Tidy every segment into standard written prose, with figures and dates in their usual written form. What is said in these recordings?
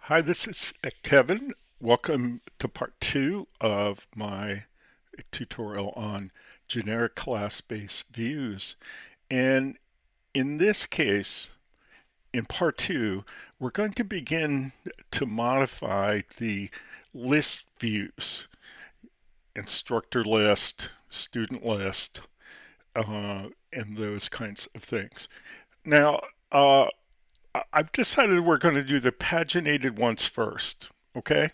Hi, this is Kevin. Welcome to part two of my tutorial on generic class-based views. And in this case, in part two, we're going to begin to modify the list views, instructor list, student list, and those kinds of things. Now, I've decided we're going to do the paginated ones first, okay?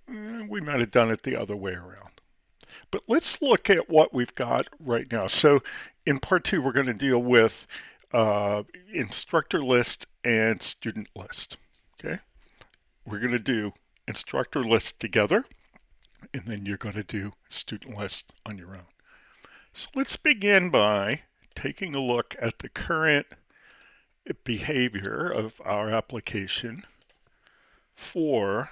We might have done it the other way around. But let's look at what we've got right now. So in part two, we're going to deal with instructor list and student list, okay? We're going to do instructor list together, and then you're going to do student list on your own. So let's begin by taking a look at the current behavior of our application for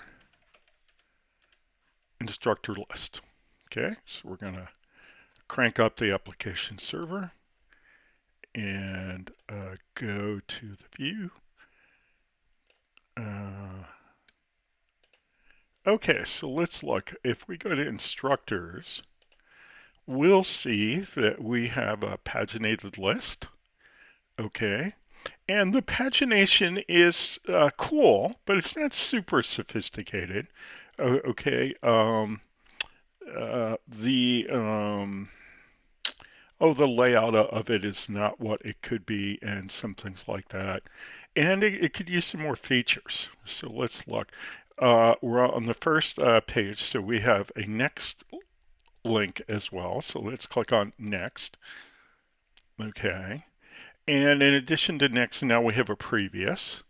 instructor list. Okay, so we're going to crank up the application server and go to the view. Okay, so let's look. If we go to instructors, we'll see that we have a paginated list. Okay, and the pagination is cool, but it's not super sophisticated. Okay, the layout of it is not what it could be, and some things like that. And it could use some more features. So let's look. We're on the first page, so we have a next link as well. So let's click on next. Okay. And in addition to next, now we have a previous.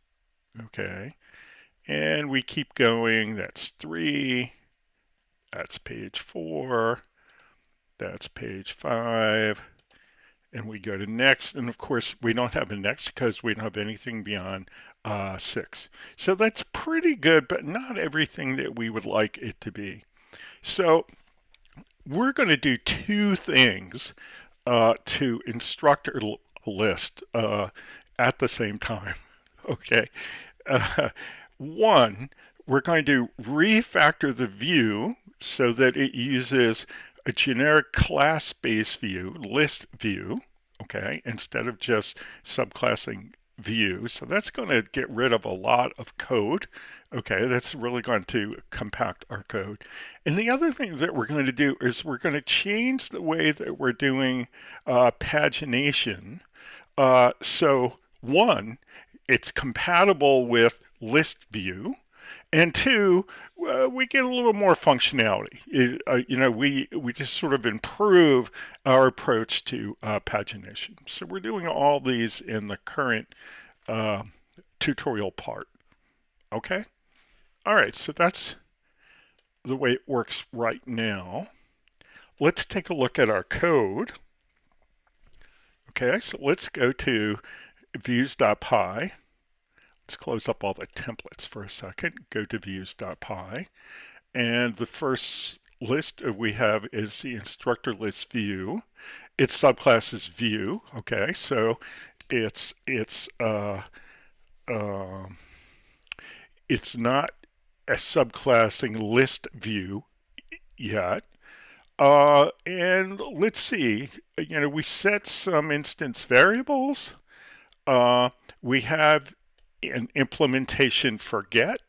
Okay. And we keep going. That's 3. That's page 4. That's page 5. And we go to next. And of course, we don't have a next because we don't have anything beyond 6. So that's pretty good, but not everything that we would like it to be. So we're going to do two things to instructor list at the same time. Okay. One, we're going to refactor the view so that it uses a generic class-based view, list view, okay, instead of just subclassing view. So that's going to get rid of a lot of code. Okay, that's really going to compact our code. And the other thing that we're going to do is we're going to change the way that we're doing pagination. So one, it's compatible with list view, and two, we get a little more functionality. We just sort of improve our approach to pagination. So we're doing all these in the current tutorial part. Okay. All right. So that's the way it works right now. Let's take a look at our code. Okay. So let's go to views.py. Let's close up all the templates for a second. Go to views.py. And the first list we have is the instructor list view. Its subclass is view. Okay, so it's not a subclassing list view yet. And let's see. We set some instance variables. We have an implementation for get.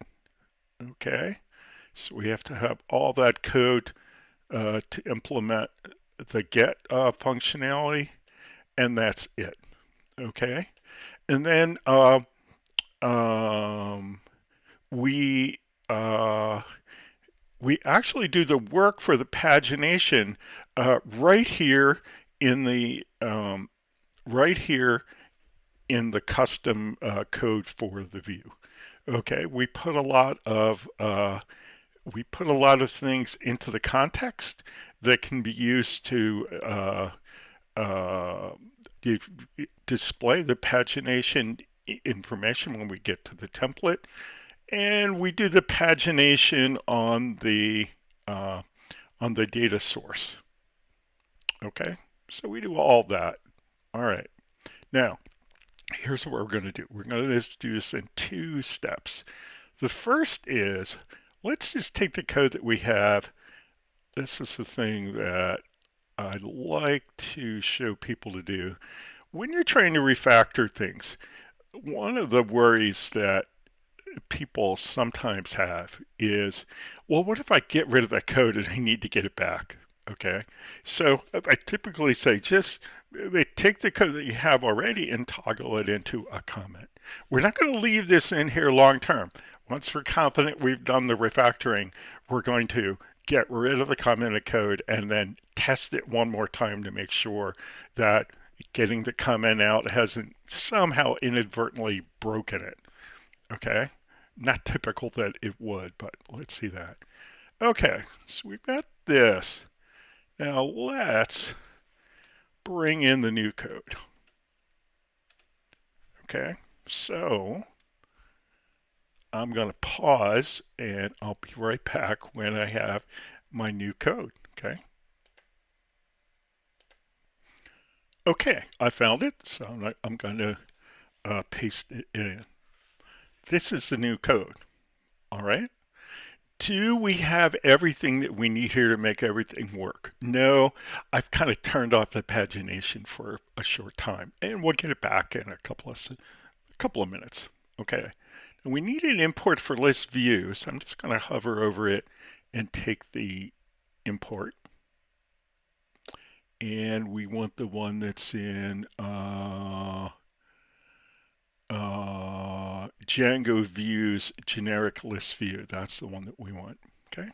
Okay, so we have to have all that code to implement the get functionality, and that's it. Okay, and then we actually do the work for the pagination right here in the custom code for the view. Okay, we put a lot of things into the context that can be used to display the pagination information when we get to the template, and we do the pagination on the data source. Okay, so we do all that. All right, now here's what we're going to do. We're going to do this in 2 steps. The first is, let's just take the code that we have. This is the thing that I'd like to show people to do. When you're trying to refactor things, one of the worries that people sometimes have is, well, what if I get rid of that code and I need to get it back? Okay, so I typically say just take the code that you have already and toggle it into a comment. We're not going to leave this in here long term. Once we're confident we've done the refactoring, we're going to get rid of the commented code and then test it one more time to make sure that getting the comment out hasn't somehow inadvertently broken it. Okay, not typical that it would, but let's see that. Okay, so we've got this. Now let's bring in the new code. Okay, so I'm going to pause and I'll be right back when I have my new code. Okay. Okay, I found it, so I'm going to paste it in. This is the new code. All right. Do we have everything that we need here to make everything work? No, I've kind of turned off the pagination for a short time, and we'll get it back in a couple of minutes. Okay. And we need an import for list view, so I'm just going to hover over it and take the import. And we want the one that's in Django views generic list view. That's the one that we want. Okay.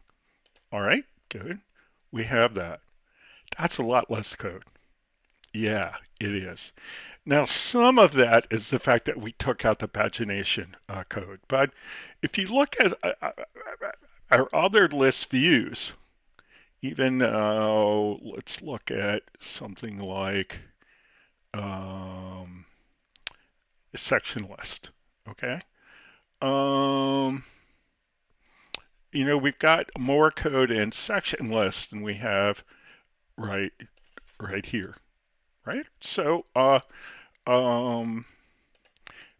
All right. Good. We have that. That's a lot less code. Yeah, it is. Now, some of that is the fact that we took out the pagination code. But if you look at our other list views, even let's look at something like section list. Okay. We've got more code in section list than we have right here, right? So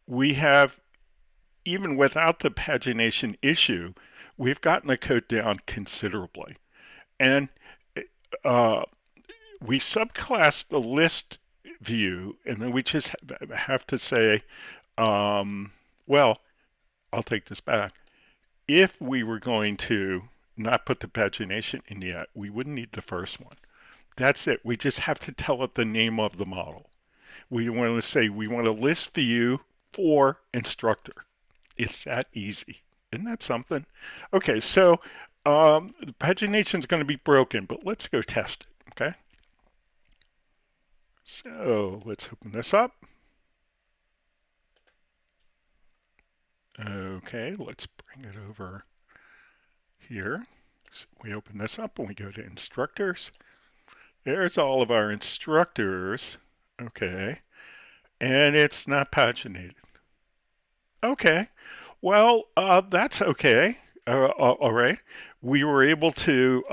we have, even without the pagination issue, we've gotten the code down considerably. And we subclass the list view, and then we just have to say, well, I'll take this back. If we were going to not put the pagination in yet, we wouldn't need the first one. That's it. We just have to tell it the name of the model. We want to say we want a list view for instructor. It's that easy. Isn't that something? Okay, so the pagination is going to be broken, but let's go test it, okay? So let's open this up. Okay, let's bring it over here. So we open this up and we go to instructors. There's all of our instructors. Okay, and it's not paginated. Okay, well, that's okay. All right, we were able to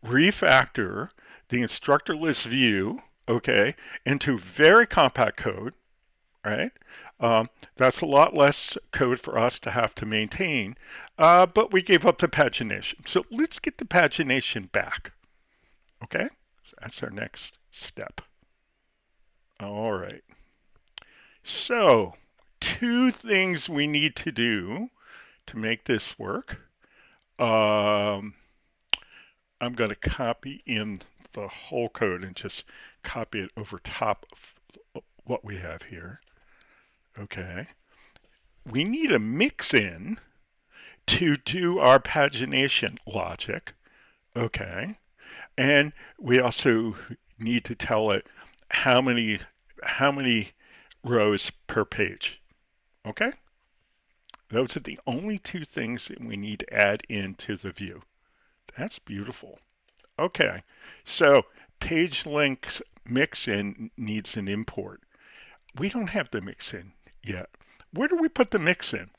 refactor the instructor list view, okay, into very compact code, right? That's a lot less code for us to have to maintain, but we gave up the pagination. So let's get the pagination back, okay? So that's our next step. All right. So, two things we need to do to make this work. I'm going to copy in the whole code and just copy it over top of what we have here. Okay. We need a mix-in to do our pagination logic. Okay. And we also need to tell it how many rows per page. Okay? Those are the only two things that we need to add into the view. That's beautiful. Okay, so page links mix-in needs an import. We don't have the mix-in yet. Where do we put the mix-in?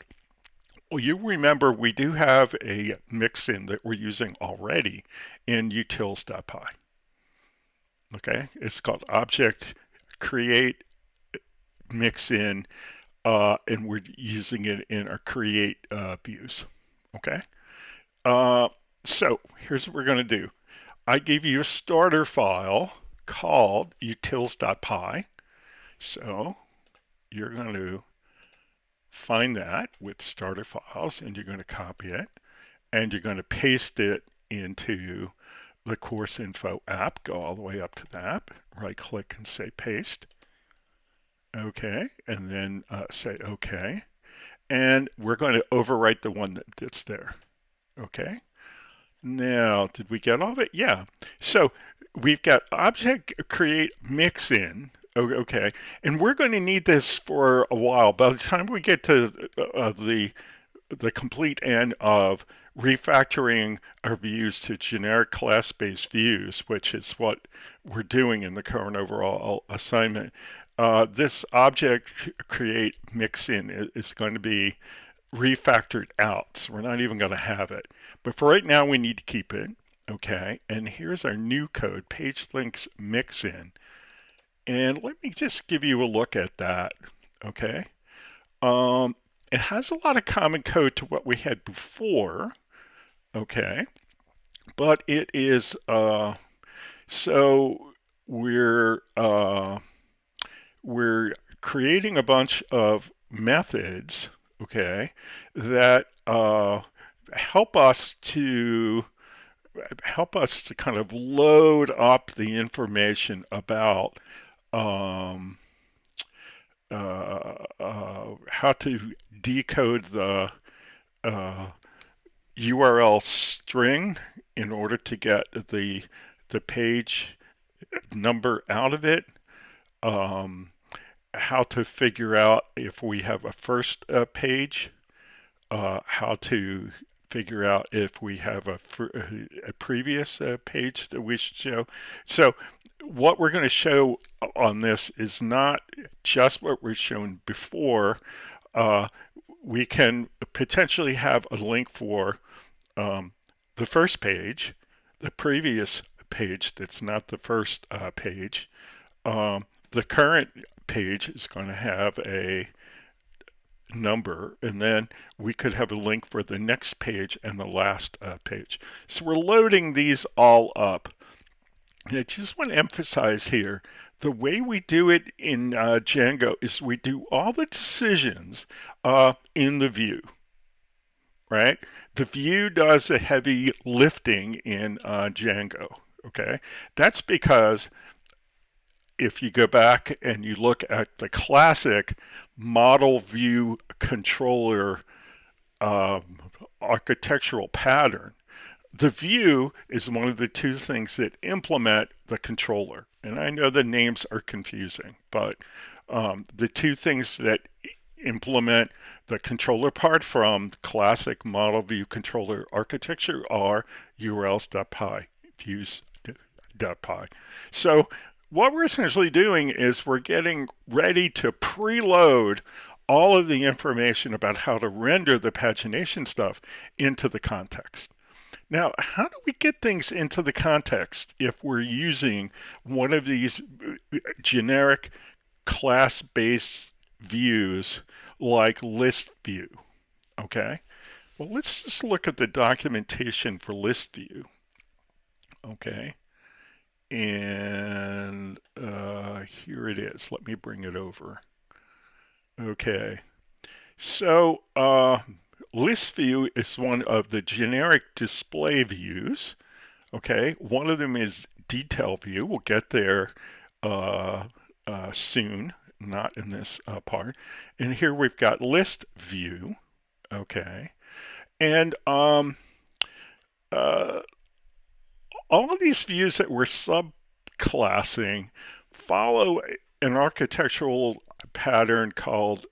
Well, you remember we do have a mix-in that we're using already in utils.py. Okay, it's called object create mix-in and we're using it in our create views. Okay. Uh, so here's what we're going to do. I gave you a starter file called utils.py. So you're going to find that with starter files, and you're going to copy it, and you're going to paste it into the course info app. Go all the way up to the app, right click and say paste. Okay, and then say okay. And we're going to overwrite the one that's there. Okay. Now, did we get all of it? Yeah. So we've got object create mix in. Okay. And we're going to need this for a while. By the time we get to the complete end of refactoring our views to generic class-based views, which is what we're doing in the current overall assignment, this object create mix in is going to be refactored out. So we're not even going to have it. But for right now, we need to keep it. Okay. And here's our new code, page links mix in. And let me just give you a look at that. Okay. It has a lot of common code to what we had before. Okay. But it is, so we're creating a bunch of methods, okay, that help us to kind of load up the information about how to decode the URL string in order to get the page number out of it. How to figure out if we have a first page, how to figure out if we have a previous page that we should show. So what we're going to show on this is not just what we've shown before. We can potentially have a link for the first page, the previous page that's not the first page. The current page is going to have a number, and then we could have a link for the next page and the last page. So we're loading these all up. And I just want to emphasize here, the way we do it in Django is we do all the decisions in the view, right? The view does the heavy lifting in Django, okay? That's because if you go back and you look at the classic model view controller architectural pattern, the view is one of the two things that implement the controller. And I know the names are confusing, but the two things that implement the controller part from classic model view controller architecture are urls.py, views.py. So what we're essentially doing is we're getting ready to preload all of the information about how to render the pagination stuff into the context. Now, how do we get things into the context if we're using one of these generic class-based views like list view? Okay, well, let's just look at the documentation for list view. Okay. And here it is. Let me bring it over. Okay. So list view is one of the generic display views. Okay. One of them is detail view. We'll get there soon, not in this part. And here we've got list view. Okay. And all of these views that we're subclassing follow an architectural pattern called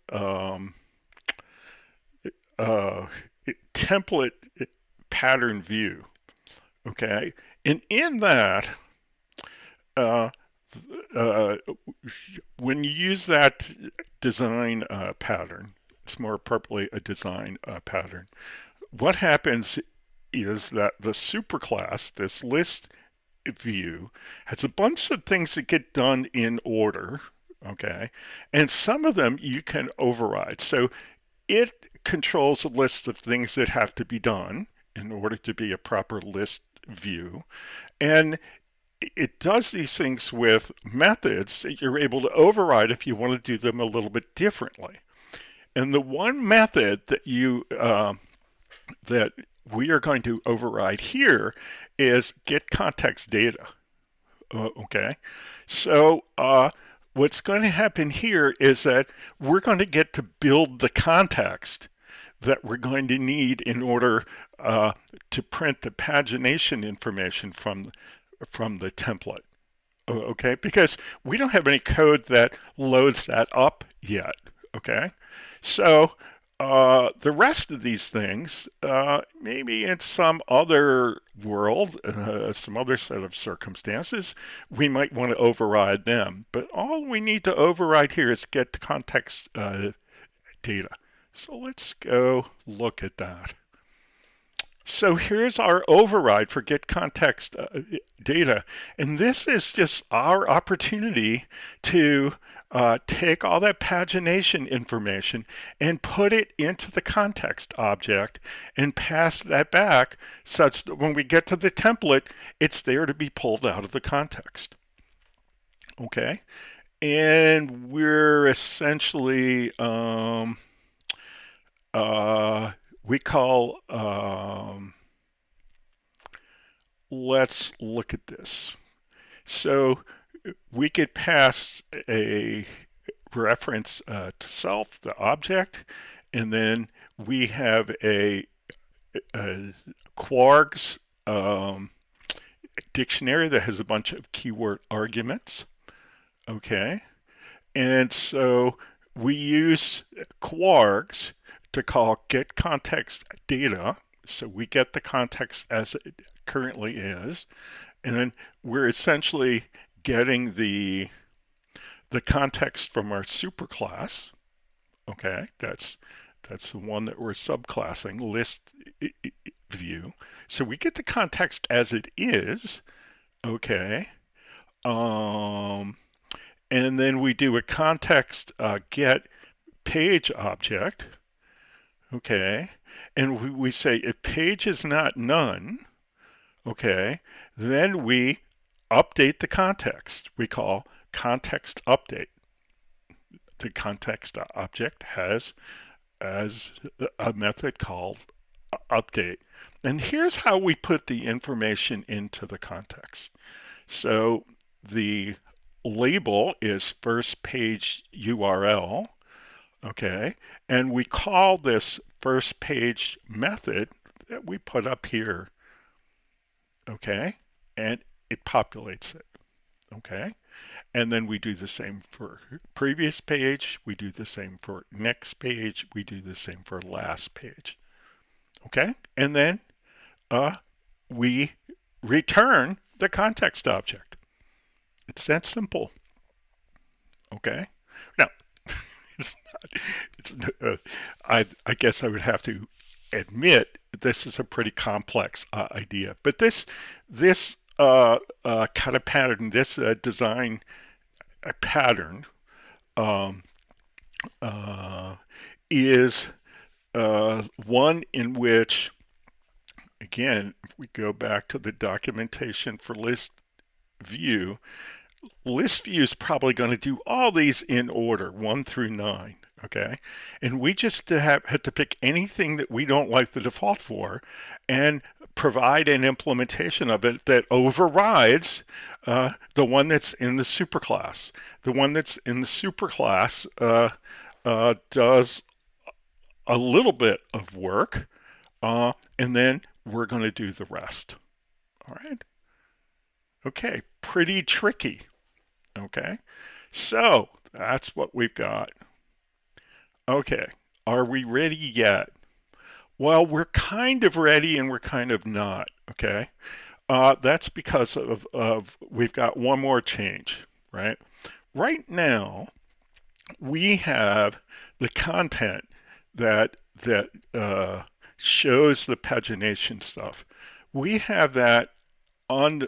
template pattern view. Okay, and in that, when you use that design pattern, it's more appropriately a design pattern, what happens is that the superclass, this list view, has a bunch of things that get done in order. okay? And some of them you can override. So it controls a list of things that have to be done in order to be a proper list view. And it does these things with methods that you're able to override if you want to do them a little bit differently. And the one method that we are going to override here is get context data. Okay, so what's going to happen here is that we're going to get to build the context that we're going to need in order to print the pagination information from the template. Okay, because we don't have any code that loads that up yet. Okay, so the rest of these things, maybe in some other world, some other set of circumstances, we might want to override them. But all we need to override here is get context data. So let's go look at that. So here's our override for get context data. And this is just our opportunity to take all that pagination information and put it into the context object and pass that back such that when we get to the template, it's there to be pulled out of the context. Okay. And we're essentially, we call, let's look at this. So we could pass a reference to self, the object, and then we have a Quarks dictionary that has a bunch of keyword arguments. Okay, and so we use Quarks to call get context data. So we get the context as it currently is, and then we're essentially getting the context from our superclass. Okay, that's the one that we're subclassing, list view. So we get the context as it is. Okay, and then we do a context get page object. Okay, and we say if page is not none, okay, then we update the context. We call context update. The context object has as a method called update. And here's how we put the information into the context. So the label is first page URL. Okay, and we call this first page method that we put up here. Okay, and it populates it. Okay, and then we do the same for previous page, we do the same for next page, we do the same for last page. Okay, and then we return the context object. It's that simple. Okay, now I guess I would have to admit this is a pretty complex idea, but this kind of pattern, this design pattern is one in which, again, if we go back to the documentation for list view is probably going to do all these in order, 1 through 9. Okay, and we just had to pick anything that we don't like the default for and provide an implementation of it that overrides the one that's in the superclass. The one that's in the superclass does a little bit of work, and then we're going to do the rest. All right. Okay, pretty tricky. Okay, so that's what we've got. Okay, are we ready yet? Well, we're kind of ready and we're kind of not. Okay, that's because of we've got one more change, right? Right now, we have the content that shows the pagination stuff. We have that on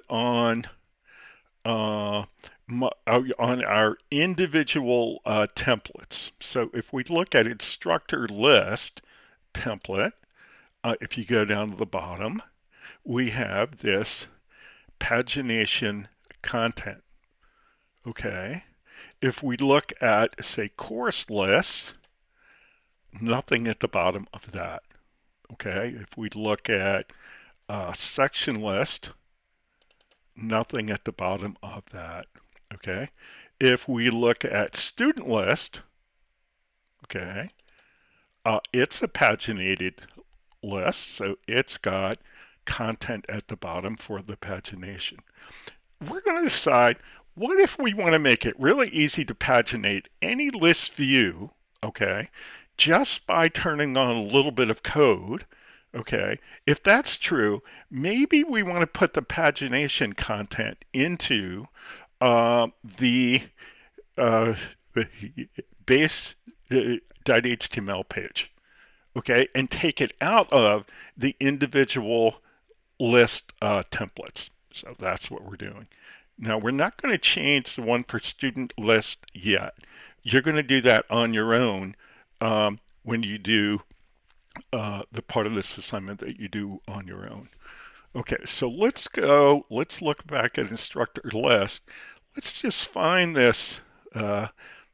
on our individual templates. So if we look at instructor list template, if you go down to the bottom, we have this pagination content. Okay. If we look at, say, course lists, nothing at the bottom of that. Okay. If we look at section list, nothing at the bottom of that. Okay. If we look at student list, okay, it's a paginated list, so it's got content at the bottom for the pagination. We're going to decide, what if we want to make it really easy to paginate any list view, okay, just by turning on a little bit of code. Okay, if that's true, maybe we want to put the pagination content into the base.html page, okay, and take it out of the individual list templates. So that's what we're doing. Now, we're not going to change the one for student list yet. You're going to do that on your own when you do the part of this assignment that you do on your own. Okay, so let's look back at instructor list. Let's just find this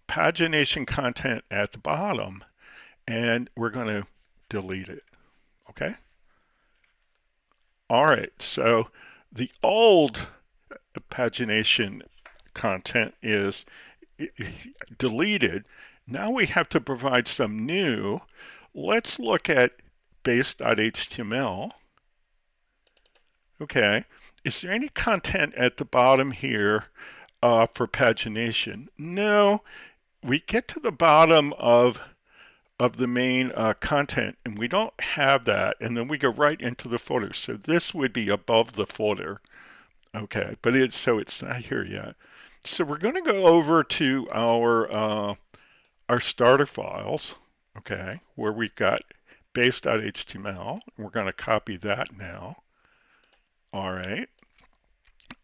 pagination content at the bottom, and we're going to delete it. Okay? All right, so the old pagination content is deleted. Now we have to provide some new. Let's look at base.html. Okay, is there any content at the bottom here for pagination? No, we get to the bottom of the main content and we don't have that, and then we go right into the footer. So this would be above the footer. Okay, but it's not here yet. So we're going to go over to our starter files, okay, where we've got base.html. We're going to copy that now. All right,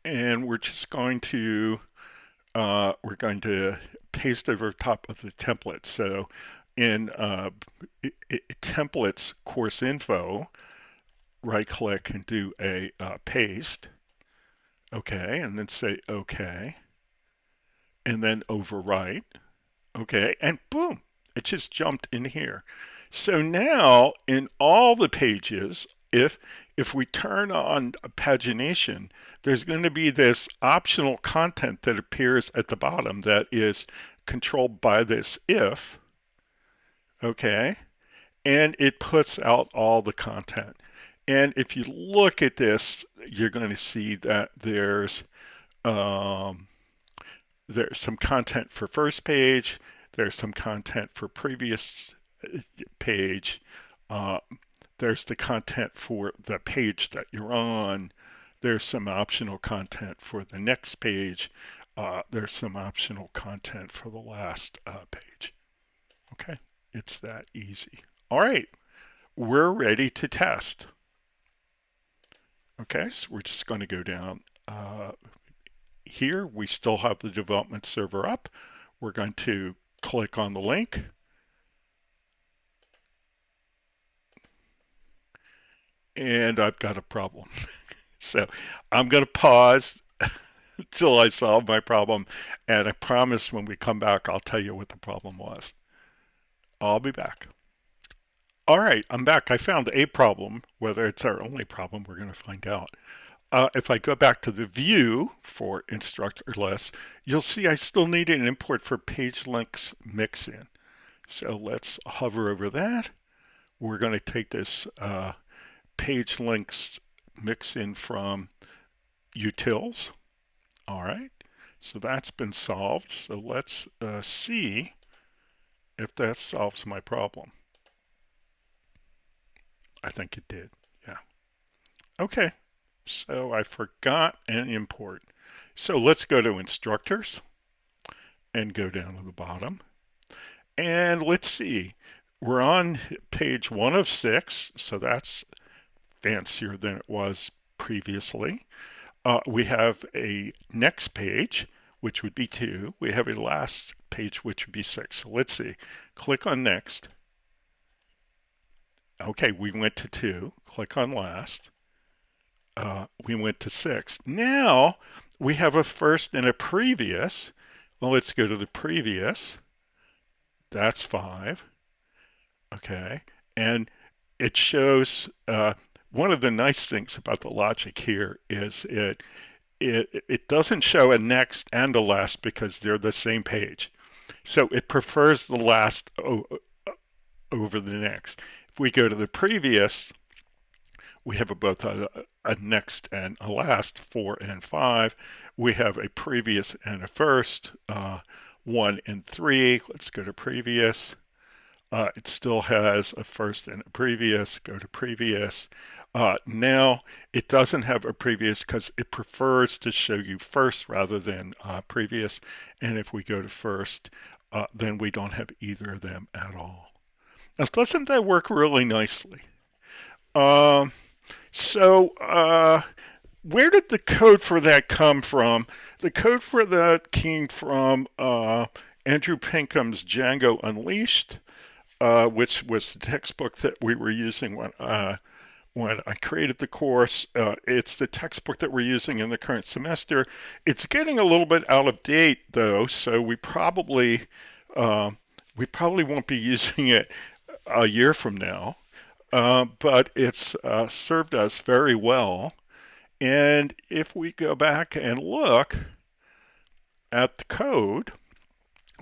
and we're just going to paste over top of the template. So in templates course info, right click and do a paste. Okay, and then say okay, and then overwrite. Okay, and boom, it just jumped in here. So now in all the pages, if we turn on pagination, there's going to be this optional content that appears at the bottom that is controlled by this if. Okay, and it puts out all the content. And if you look at this, you're going to see that there's some content for first page, there's some content for previous page, there's the content for the page that you're on, there's some optional content for the next page, there's some optional content for the last page. Okay, it's that easy. All right, we're ready to test. Okay, so we're just going to go down here. We still have the development server up. We're going to click on the link. And I've got a problem. So I'm going to pause until I solve my problem. And I promise when we come back, I'll tell you what the problem was. I'll be back. All right, I'm back. I found a problem. Whether it's our only problem, we're going to find out. If I go back to the view for instructor list, you'll see I still need an import for page links mix-in. So let's hover over that. We're going to take this page links mix-in from utils. All right, so that's been solved. So let's see if that solves my problem. I think it did, yeah. Okay, so I forgot an import. So let's go to instructors and go down to the bottom. And let's see, we're on page 1 of 6, so that's fancier than it was previously. We have a next page, which would be 2. We have a last page, which would be 6. So let's see. Click on next. Okay, we went to 2. Click on last. We went to 6. Now we have a first and a previous. Well, let's go to the previous. That's 5. Okay, and it shows one of the nice things about the logic here is it doesn't show a next and a last because they're the same page. So it prefers the last over the next. If we go to the previous, we have both a next and a last, 4 and 5. We have a previous and a first, 1 and 3. Let's go to previous. It still has a first and a previous. Go to previous. Now it doesn't have a previous because it prefers to show you first rather than previous. And if we go to first, then we don't have either of them at all. Now, doesn't that work really nicely? Where did the code for that come from? The code for that came from Andrew Pinkham's Django Unleashed, which was the textbook that we were using when I created the course. It's the textbook that we're using in the current semester. It's getting a little bit out of date, though, so we probably won't be using it a year from now. But it's served us very well. And if we go back and look at the code,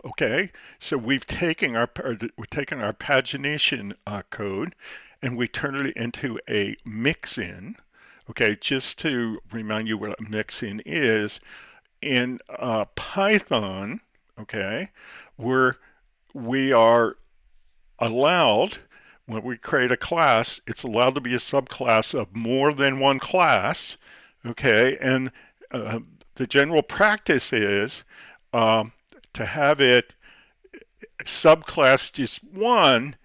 okay, so we've taken our pagination code and we turn it into a mix-in. Okay, just to remind you what a mix-in is, in Python, okay, we are allowed, when we create a class, it's allowed to be a subclass of more than one class, okay, and the general practice is to have it subclass just one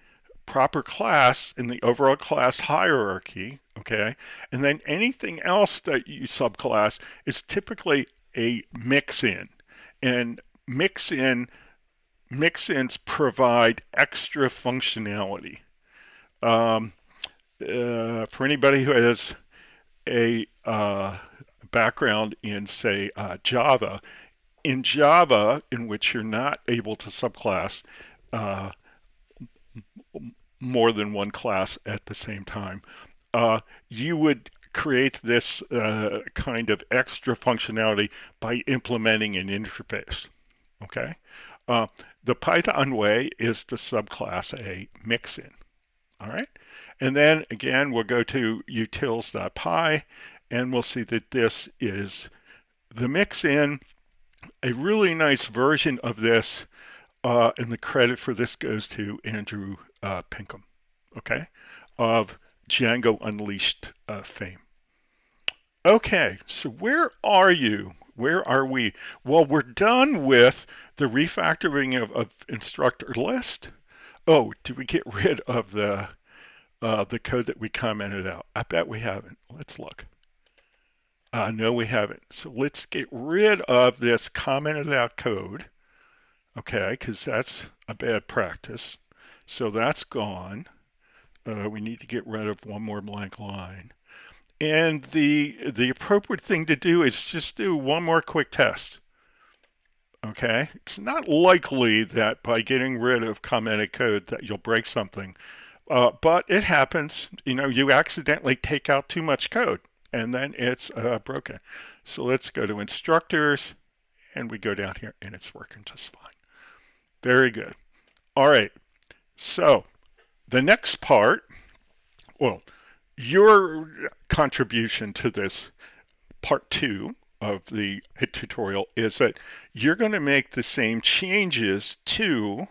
proper class in the overall class hierarchy, okay, and then anything else that you subclass is typically a mix-in, and mix-ins provide extra functionality. For anybody who has a background in, say, Java, in Java, in which you're not able to subclass more than one class at the same time, you would create this kind of extra functionality by implementing an interface. Okay, the Python way is to subclass a mix-in. All right, and then again we'll go to utils.py and we'll see that this is the mix-in, a really nice version of this, and the credit for this goes to Andrew Pinkham, okay, of Django Unleashed fame. Okay, so where are you? Where are we? Well, we're done with the refactoring of instructor list. Oh, did we get rid of the code that we commented out? I bet we haven't. Let's look. No, we haven't. So let's get rid of this commented out code, okay, because that's a bad practice. So that's gone. We need to get rid of one more blank line. And the appropriate thing to do is just do one more quick test. Okay, it's not likely that by getting rid of commented code that you'll break something, but it happens. You know, you accidentally take out too much code and then it's broken. So let's go to instructors and we go down here and it's working just fine. Very good. All right, so the next part, well, your contribution to this part 2 of the tutorial is that you're going to make the same changes to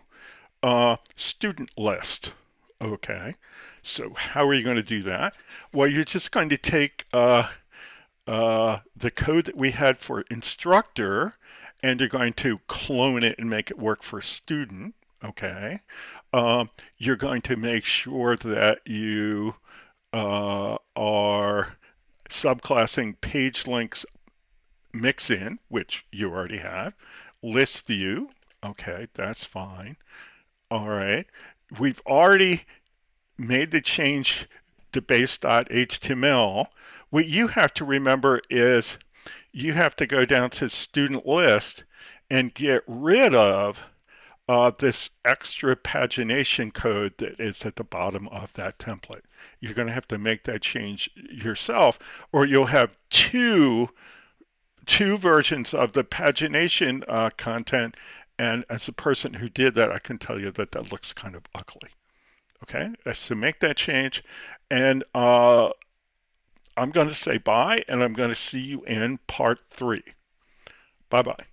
student list. Okay, so how are you going to do that? Well, you're just going to take the code that we had for instructor and you're going to clone it and make it work for student. Okay, you're going to make sure that you are subclassing page links mix in, which you already have, list view. Okay, that's fine. All right. We've already made the change to base.html. What you have to remember is you have to go down to student list and get rid of this extra pagination code that is at the bottom of that template. You're going to have to make that change yourself, or you'll have two versions of the pagination content. And as a person who did that, I can tell you that that looks kind of ugly. Okay, so make that change, and I'm going to say bye, and I'm going to see you in part 3. Bye-bye.